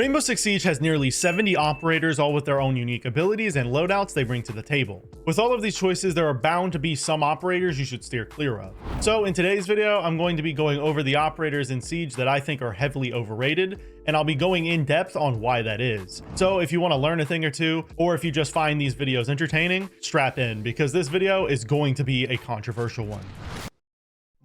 Rainbow Six Siege has nearly 70 operators, all with their own unique abilities and loadouts they bring to the table. With all of these choices, there are bound to be some operators you should steer clear of. So in today's video, I'm going to be going over the operators in Siege that I think are heavily overrated, and I'll be going in depth on why that is. So if you want to learn a thing or two, or if you just find these videos entertaining, strap in, because this video is going to be a controversial one.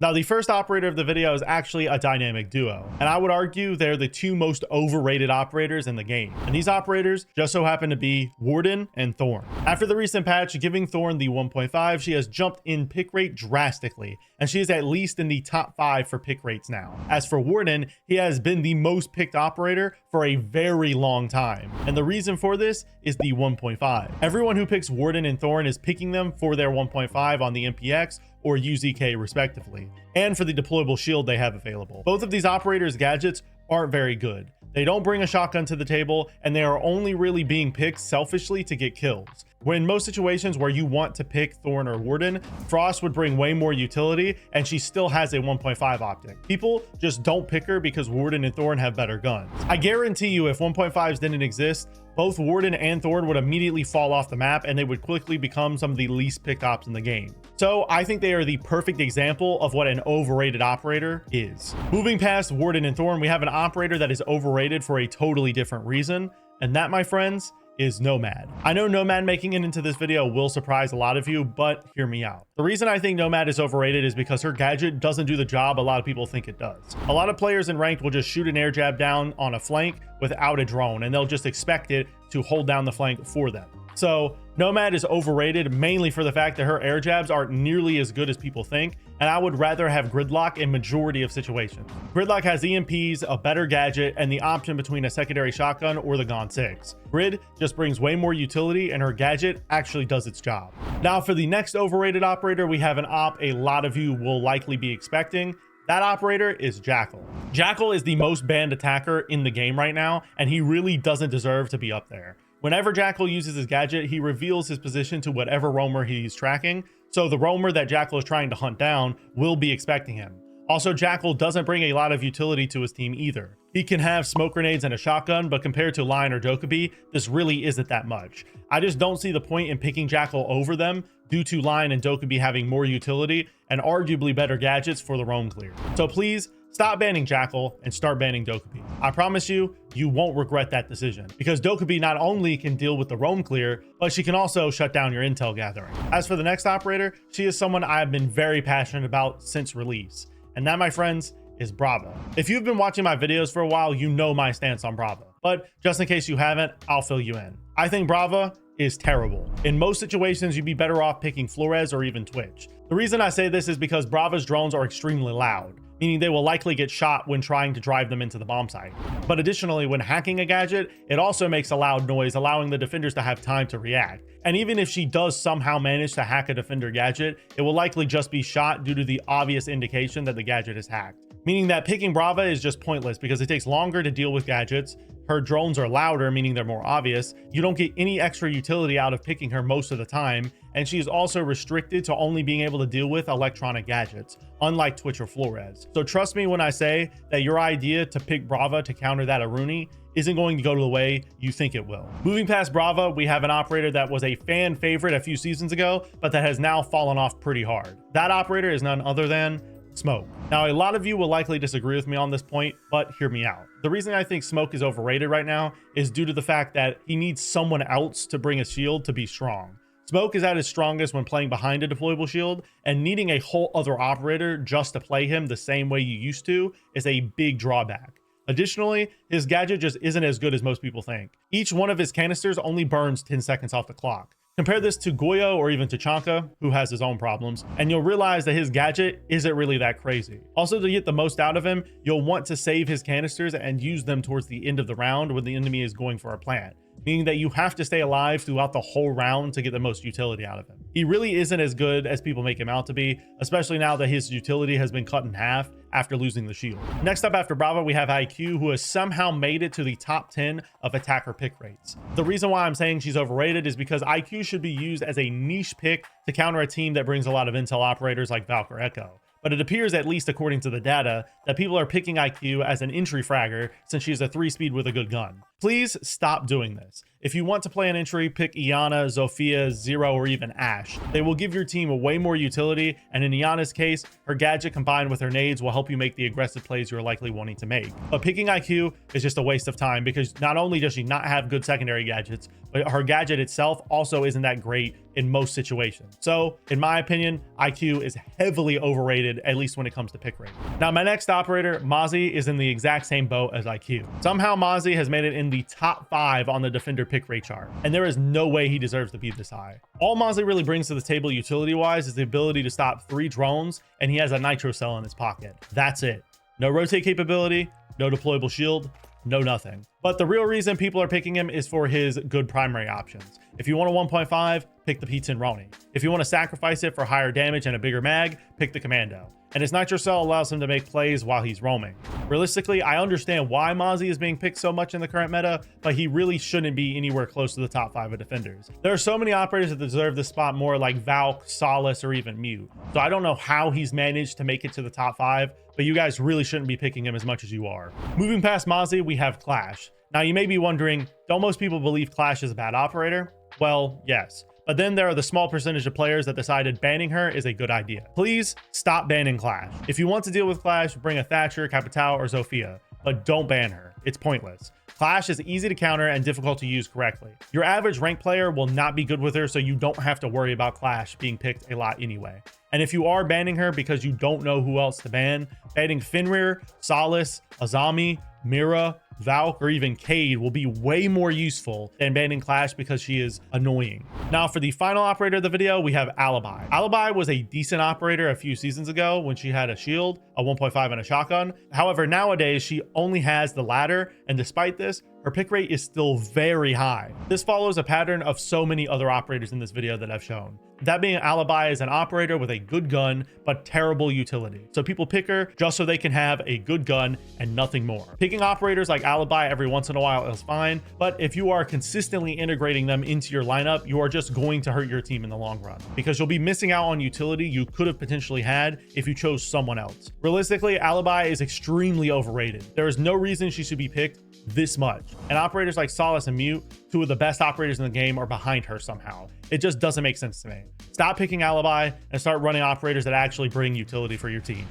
Now, the first operator of the video is actually a dynamic duo, and I would argue they're the two most overrated operators in the game. And these operators just so happen to be Warden and Thorn. After the recent patch giving Thorn the 1.5, she has jumped in pick rate drastically, and she is at least in the top 5 for pick rates now. As for Warden, he has been the most picked operator for a very long time, and the reason for this is the 1.5. Everyone who picks Warden and Thorn is picking them for their 1.5 on the MPX or UZK respectively, and for the deployable shield they have available. Both of these operators' gadgets aren't very good. They don't bring a shotgun to the table, and they are only really being picked selfishly to get kills. When in most situations where you want to pick Thorn or Warden, Frost would bring way more utility, and she still has a 1.5 optic. People just don't pick her because Warden and Thorn have better guns. I guarantee you, if 1.5s didn't exist, both Warden and Thorn would immediately fall off the map, and they would quickly become some of the least picked ops in the game. So I think they are the perfect example of what an overrated operator is. Moving past Warden and Thorn, we have an operator that is overrated for a totally different reason, and that, my friends, is Nomad. I know Nomad making it into this video will surprise a lot of you, but hear me out. The reason I think Nomad is overrated is because her gadget doesn't do the job a lot of people think it does. A lot of players in ranked will just shoot an air jab down on a flank without a drone, and they'll just expect it to hold down the flank for them. So Nomad is overrated mainly for the fact that her air jabs aren't nearly as good as people think, and I would rather have Gridlock in majority of situations. Gridlock has EMPs, a better gadget, and the option between a secondary shotgun or the Gon 6. Grid just brings way more utility, and her gadget actually does its job. Now for the next overrated operator, we have an op a lot of you will likely be expecting. That operator is Jackal. Jackal is the most banned attacker in the game right now, and he really doesn't deserve to be up there. Whenever Jackal uses his gadget, he reveals his position to whatever roamer he's tracking, so the roamer that Jackal is trying to hunt down will be expecting him. Also, Jackal doesn't bring a lot of utility to his team either. He can have smoke grenades and a shotgun, but compared to Lion or Dokkaebi, this really isn't that much. I just don't see the point in picking Jackal over them due to Lion and Dokkaebi having more utility and arguably better gadgets for the roam clear. So please, stop banning Jackal and start banning Dokkaebi. I promise you, you won't regret that decision, because Dokkaebi not only can deal with the roam clear, but she can also shut down your intel gathering. As for the next operator, she is someone I have been very passionate about since release, and that, my friends, is Brava. If you've been watching my videos for a while, you know my stance on Brava, but just in case you haven't, I'll fill you in. I think Brava is terrible. In most situations, you'd be better off picking Flores or even Twitch. The reason I say this is because Brava's drones are extremely loud, meaning they will likely get shot when trying to drive them into the bomb site. But additionally, when hacking a gadget, it also makes a loud noise, allowing the defenders to have time to react. And even if she does somehow manage to hack a defender gadget, it will likely just be shot due to the obvious indication that the gadget is hacked. Meaning that picking Brava is just pointless because it takes longer to deal with gadgets. Her drones are louder, meaning they're more obvious. You don't get any extra utility out of picking her most of the time. And she is also restricted to only being able to deal with electronic gadgets, unlike Twitch or Flores. So trust me when I say that your idea to pick Brava to counter that Aruni isn't going to go the way you think it will. Moving past Brava, we have an operator that was a fan favorite a few seasons ago, but that has now fallen off pretty hard. That operator is none other than Smoke. Now, a lot of you will likely disagree with me on this point, but hear me out. The reason I think Smoke is overrated right now is due to the fact that he needs someone else to bring a shield to be strong. Smoke is at his strongest when playing behind a deployable shield, and needing a whole other operator just to play him the same way you used to is a big drawback. Additionally, his gadget just isn't as good as most people think. Each one of his canisters only burns 10 seconds off the clock. Compare this to Goyo or even Tachanka, who has his own problems, and you'll realize that his gadget isn't really that crazy. Also, to get the most out of him, you'll want to save his canisters and use them towards the end of the round when the enemy is going for a plant, meaning that you have to stay alive throughout the whole round to get the most utility out of him. He really isn't as good as people make him out to be, especially now that his utility has been cut in half after losing the shield. Next up after Brava, we have IQ, who has somehow made it to the top 10 of attacker pick rates. The reason why I'm saying she's overrated is because IQ should be used as a niche pick to counter a team that brings a lot of intel operators like Valk or Echo. But it appears, at least according to the data, that people are picking IQ as an entry fragger since she's a 3-speed with a good gun. Please stop doing this. If you want to play an entry, pick Iana, Zofia, Zero, or even Ashe. They will give your team a way more utility, and in Iana's case, her gadget combined with her nades will help you make the aggressive plays you're likely wanting to make. But picking IQ is just a waste of time because not only does she not have good secondary gadgets, but her gadget itself also isn't that great in most situations. So, in my opinion, IQ is heavily overrated, at least when it comes to pick rate. Now, my next operator, Mozzie, is in the exact same boat as IQ. Somehow, Mozzie has made it in the top 5 on the defender pick rate chart, and there is no way he deserves to be this high. All Mozzie really brings to the table utility-wise is the ability to stop 3 drones, and he has a nitro cell in his pocket. That's it. No rotate capability, no deployable shield, no nothing. But the real reason people are picking him is for his good primary options. If you want a 1.5, pick the P10 Roni. If you want to sacrifice it for higher damage and a bigger mag, pick the Commando. And his nitro cell allows him to make plays while he's roaming. Realistically, I understand why Mozzie is being picked so much in the current meta, but he really shouldn't be anywhere close to the top 5 of defenders. There are so many operators that deserve this spot more, like Valk, Solace, or even Mew. So I don't know how he's managed to make it to the top 5, but you guys really shouldn't be picking him as much as you are. Moving past Mozzie, we have Clash. Now you may be wondering, don't most people believe Clash is a bad operator? Well, yes. But then there are the small percentage of players that decided banning her is a good idea. Please stop banning Clash. If you want to deal with Clash, bring a Thatcher, Capitao, or Zofia, but don't ban her. It's pointless. Clash is easy to counter and difficult to use correctly. Your average ranked player will not be good with her, so you don't have to worry about Clash being picked a lot anyway. And if you are banning her because you don't know who else to ban, banning Fenrir, Solace, Azami, Mira, Valk, or even Cade will be way more useful than banning Clash because she is annoying. Now for the final operator of the video, we have Alibi. Alibi was a decent operator a few seasons ago when she had a shield, a 1.5, and a shotgun. However, nowadays she only has the ladder, and despite this, her pick rate is still very high. This follows a pattern of so many other operators in this video that I've shown. That being, Alibi is an operator with a good gun, but terrible utility. So people pick her just so they can have a good gun and nothing more. Picking operators like Alibi every once in a while is fine, but if you are consistently integrating them into your lineup, you are just going to hurt your team in the long run because you'll be missing out on utility you could have potentially had if you chose someone else. Realistically, Alibi is extremely overrated. There is no reason she should be picked this much. And operators like Solace and Mute, 2 of the best operators in the game, are behind her somehow. It just doesn't make sense to me. Stop picking Alibi and start running operators that actually bring utility for your team.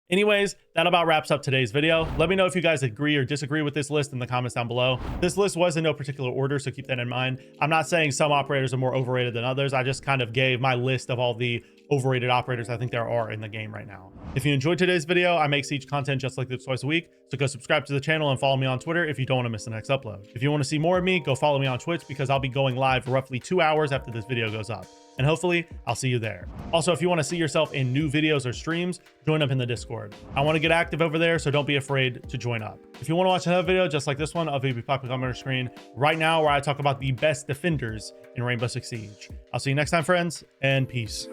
Anyways, that about wraps up today's video. Let me know if you guys agree or disagree with this list in the comments down below. This list was in no particular order, so keep that in mind. I'm not saying some operators are more overrated than others. I just kind of gave my list of all the overrated operators I think there are in the game right now. If you enjoyed today's video, I make Siege content just like this twice a week, so go subscribe to the channel and follow me on Twitter if you don't want to miss the next upload. If you want to see more of me, go follow me on Twitch because I'll be going live roughly 2 hours after this video goes up. And hopefully I'll see you there. Also, if you want to see yourself in new videos or streams, join up in the Discord. I want to get active over there, so don't be afraid to join up. If you want to watch another video just like this one, I'll be popping up on your screen right now where I talk about the best defenders in Rainbow Six Siege. I'll see you next time, friends, and peace.